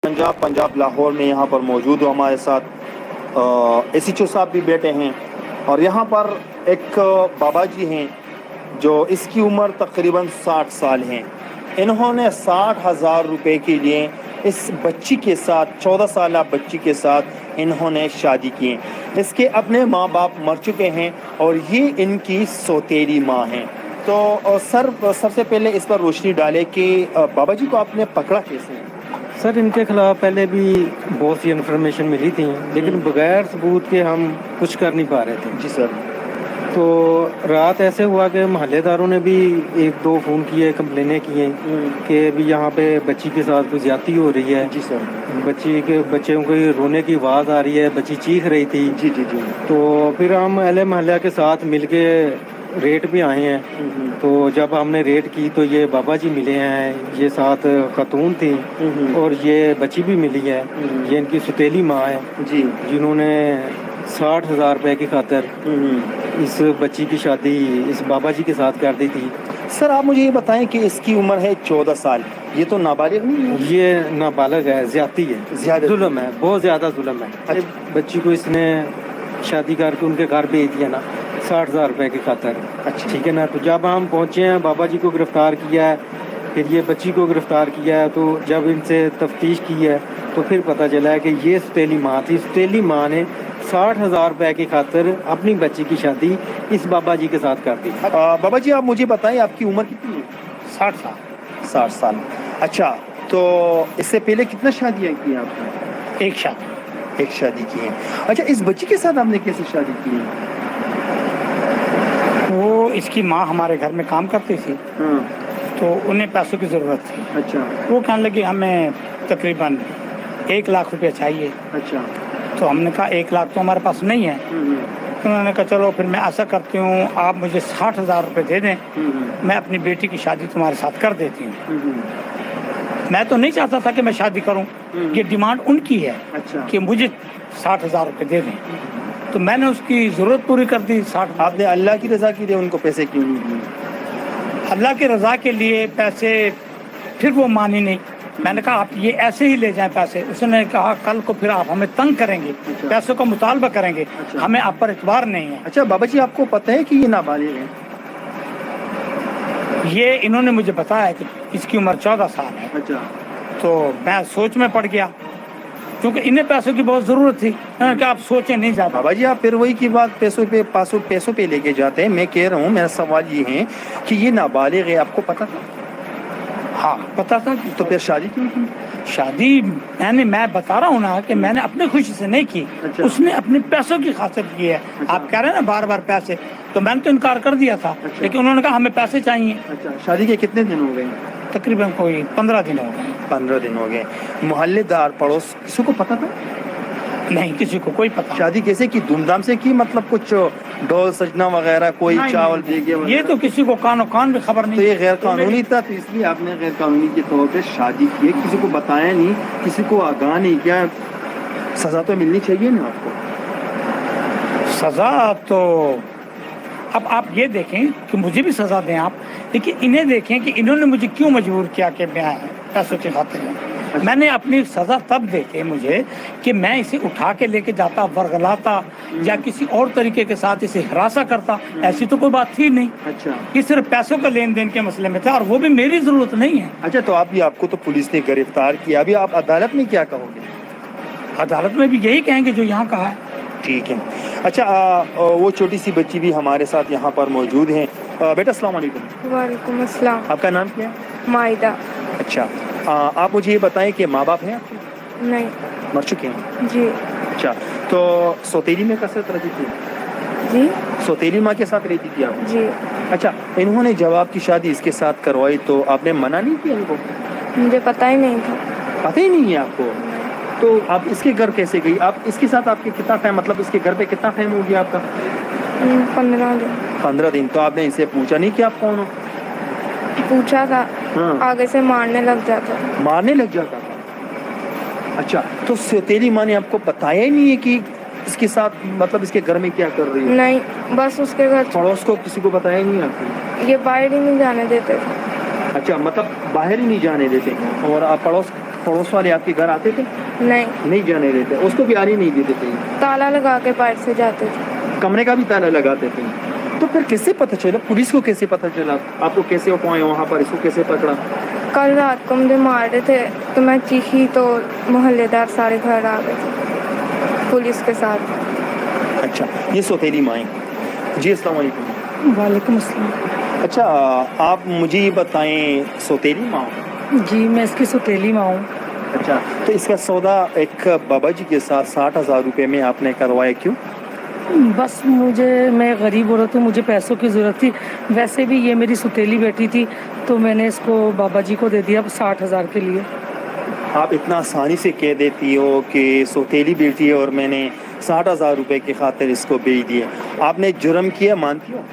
पंजाब लाहौर में यहाँ पर मौजूद हो हमारे साथ एसएचओ साहब भी बैठे हैं और यहाँ पर एक बाबा जी हैं जो इसकी उम्र तकरीबन 60 साल हैं। इन्होंने 60,000 रुपए के लिए इस बच्ची के साथ 14 साल बच्ची के साथ इन्होंने शादी की। इसके अपने माँ बाप मर चुके हैं और ये इनकी सौतेली माँ हैं। तो सर सबसे पहले इस पर रोशनी डाले कि बाबा जी को आपने पकड़ा कैसे? सर इनके खिलाफ पहले भी बहुत सी इन्फॉर्मेशन मिली थी, लेकिन बगैर सबूत के हम कुछ कर नहीं पा रहे थे। जी सर। तो रात ऐसे हुआ कि महल्लेदारों ने भी एक दो फ़ोन किए, कंप्लेनें की हैं कि अभी यहाँ पे बच्ची के साथ कुछ ज़्यादती हो रही है। जी सर। बच्चों को रोने की आवाज़ आ रही है, बच्ची चीख रही थी। जी जी जी। तो फिर हम अहले महल्ला के साथ मिल के रेड पे आए हैं। तो जब हमने रेड की तो ये बाबा जी मिले हैं, ये साथ खातून थी और ये बच्ची भी मिली है। ये इनकी सौतेली माँ है जी, जिन्होंने 60,000 रुपए की खातर इस बच्ची की शादी इस बाबा जी के साथ कर दी थी। सर आप मुझे ये बताएं कि इसकी उम्र है 14 साल, ये तो नाबालिग नहीं है? ये नाबालग है, ज्यादती है, ज्यादा जुल्म है, बहुत ज़्यादा जुल्म है। अरे बच्ची को इसने शादी करके उनके घर भेज दिया ना 60,000 रुपए की खातर। अच्छा ठीक है ना। तो जब हम पहुँचे हैं, बाबा जी को गिरफ़्तार किया है, फिर ये बच्ची को गिरफ़्तार किया है। तो जब इनसे तफ्तीश की है तो फिर पता चला है कि ये सौतेली माँ थी। सौतेली माँ ने 60,000 रुपए की खातर अपनी बच्ची की शादी इस बाबा जी के साथ कर दी। बाबा जी आप मुझे बताएं आपकी उम्र कितनी है? 60 साल। 60 साल। अच्छा, तो इससे पहले कितना शादियाँ की आपने? एक शादी की है। अच्छा, इस बच्ची के साथ आपने कैसे शादी की है? वो इसकी माँ हमारे घर में काम करती थी, तो उन्हें पैसों की ज़रूरत थी। अच्छा। वो कहने लगी हमें तकरीबन 1 लाख रुपए चाहिए। अच्छा। तो हमने कहा 1 लाख तो हमारे पास नहीं है। तो उन्होंने कहा चलो फिर मैं ऐसा करती हूँ, आप मुझे 60,000 रुपये दे दें, मैं अपनी बेटी की शादी तुम्हारे साथ कर देती हूँ। मैं तो नहीं चाहता था कि मैं शादी करूँ, ये डिमांड उनकी है। अच्छा। कि मुझे 60,000 रुपये दे दें। तो मैंने उसकी ज़रूरत पूरी कर दी। 60 आपने अल्लाह की रज़ा के लिए उनको पैसे क्यों नहीं दिए? अल्लाह की रज़ा के लिए पैसे, फिर वो मानी नहीं। मैंने कहा आप ये ऐसे ही ले जाएं पैसे। उसने कहा कल को फिर आप हमें तंग करेंगे, अच्छा। पैसों का मुतालबा करेंगे। अच्छा। हमें आप पर इतबार नहीं है। अच्छा बाबा जी आपको पता है कि ये नाबालिग है? ये इन्होंने मुझे बताया कि इसकी उम्र 14 साल है। अच्छा। तो मैं सोच में पड़ गया क्योंकि इन्हें पैसों की बहुत ज़रूरत थी। मैंने कहा आप सोचें नहीं ज़्यादा। बाबा जी आप फिर वही की बात पैसों पे लेके जाते हैं। मैं कह रहा हूँ, मेरा सवाल ये है कि ये नाबालिग है, आपको पता था? हाँ पता था। तो फिर शादी क्यों की? शादी मैं बता रहा हूँ ना कि मैंने अपनी खुशी से नहीं की। अच्छा। उसने अपने पैसों की खातिर की है। अच्छा। आप कह रहे हैं ना बार बार पैसे, तो मैंने तो इनकार कर दिया था। अच्छा। लेकिन उन्होंने कहा हमें पैसे चाहिए। अच्छा, शादी के कितने दिन हो गए? तकरीबन कोई 15 दिन हो गए। 15 दिन हो गए। मोहल्लेदार पड़ोस किसी को पता था? नहीं, किसी को कोई पता। शादी कैसे की? धूमधाम से की? मतलब कुछ ढोल सजना वगैरह, कोई नहीं, चावल नहीं, दे गया? ये तो किसी को कानो कान भी खबर नहीं। तो ये गैर कानूनी था, तो इसलिए आपने गैर कानूनी के तौर पे शादी की है, किसी को बताया नहीं, किसी को आगाह नहीं किया। सजा तो मिलनी चाहिए ना आपको? सजा तो अब आप ये देखें कि मुझे भी सजा दें आप, लेकिन इन्हें देखें कि इन्होंने मुझे क्यों मजबूर किया कि मैं पैसों की खातिर। मैंने अपनी सजा तब देखे मुझे कि मैं इसे उठा के लेके जाता, वर्गलाता या किसी और तरीके के साथ इसे हिरासा करता, ऐसी तो कोई बात थी नहीं। अच्छा। ये सिर्फ पैसों का लेन देन के मसले में था और वो भी मेरी जरूरत नहीं है। अच्छा, तो आपको तो पुलिस ने गिरफ्तार किया, अभी आप अदालत में क्या कहोगे? अदालत में भी यही कहेंगे जो यहाँ कहा है। ठीक है। अच्छा, वो छोटी सी बच्ची भी हमारे साथ यहाँ पर मौजूद है। बेटा अस्सलाम वालेकुम। वालेकुम अस्सलाम। आपका नाम क्या है? माइदा। अच्छा, आप मुझे ये बताएं कि माँ बाप हैं आपके? नहीं। मर चुके हैं? जी। अच्छा, तो सौतेली में कसरत रहती थी? जी। सौतेली माँ के साथ रहती थी आप? जी। अच्छा, इन्होंने जब आपकी शादी इसके साथ करवाई तो आपने मना नहीं किया इनको? मुझे पता ही नहीं था। पता ही नहीं है आपको? तो आप इसके घर कैसे गई? आप इसके साथ आपके कितना टाइम, मतलब इसके घर पे कितना टाइम हो गया आपका? 15 दिन। 15 दिन। तो आपने इसे पूछा नहीं कि आप कौन हो? पूछा था। हाँ। आगे से मारने लग जाता। मारने लग जाता था? अच्छा, तो सौतेली माँ ने आपको बताया ही नहीं है कि इसके साथ, मतलब इसके घर में क्या कर रही है? नहीं, बस उसके घर। पड़ोस को किसी को बताया नहीं आपको? ये बाहर ही नहीं जाने देते थे। अच्छा, मतलब बाहर ही नहीं जाने देते। और आप पड़ोस पड़ोस वाले आपके घर आते थे? नहीं, नहीं जाने देते, उसको भी आने नहीं देते थे, ताला लगा के बाहर से जाते थे। कमरे का भी ताला लगाते थे। तो फिर कैसे पता चला, पुलिस को कैसे पता चला, आपको कैसे पहुंचे वहाँ पर, इसको कैसे पकड़ा? कल रात को मुझे मार रहे थे तो मैं चीखी तो मोहल्लेदार सारे घर आ गए थे पुलिस के साथ। अच्छा, ये सौतेली माँ है जी। अस्सलाम वालेकुम। वालेकुम अस्सलाम। अच्छा, आप मुझे ये बताएं, सौतेली माँ? जी मैं इसकी सौतेली माँ हूँ। अच्छा, तो इसका सौदा एक बाबा जी के साथ 60,000 रुपये में आपने करवाया, क्यों? बस मैं गरीब औरत हूँ, मुझे पैसों की ज़रूरत थी। वैसे भी ये मेरी सौतेली बेटी थी तो मैंने इसको बाबा जी को दे दिया 60,000 के लिए। आप इतना आसानी से कह देती हो कि सौतेली बेटी है और मैंने 60,000 रुपये की खातिर इसको बेच दिया। आपने जुर्म किया, मानती हो?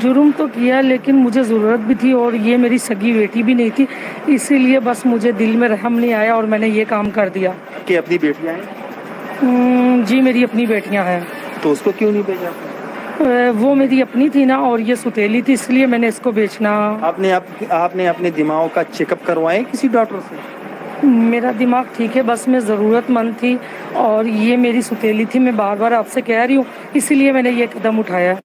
जुर्म तो किया, लेकिन मुझे ज़रूरत भी थी और ये मेरी सगी बेटी भी नहीं थी, इसीलिए बस मुझे दिल में रहम नहीं आया और मैंने ये काम कर दिया। कि अपनी बेटियाँ हैं? जी मेरी अपनी बेटियां हैं। तो उसको क्यों नहीं बेचा? वो मेरी अपनी थी ना और ये सौतेली थी, इसलिए मैंने इसको बेचना। आपने अपने दिमाग का चेकअप करवाया किसी डॉक्टर से? मेरा दिमाग ठीक है, बस मैं ज़रूरतमंद थी और ये मेरी सौतेली थी, मैं बार बार आपसे कह रही हूँ, इसीलिए मैंने ये कदम उठाया।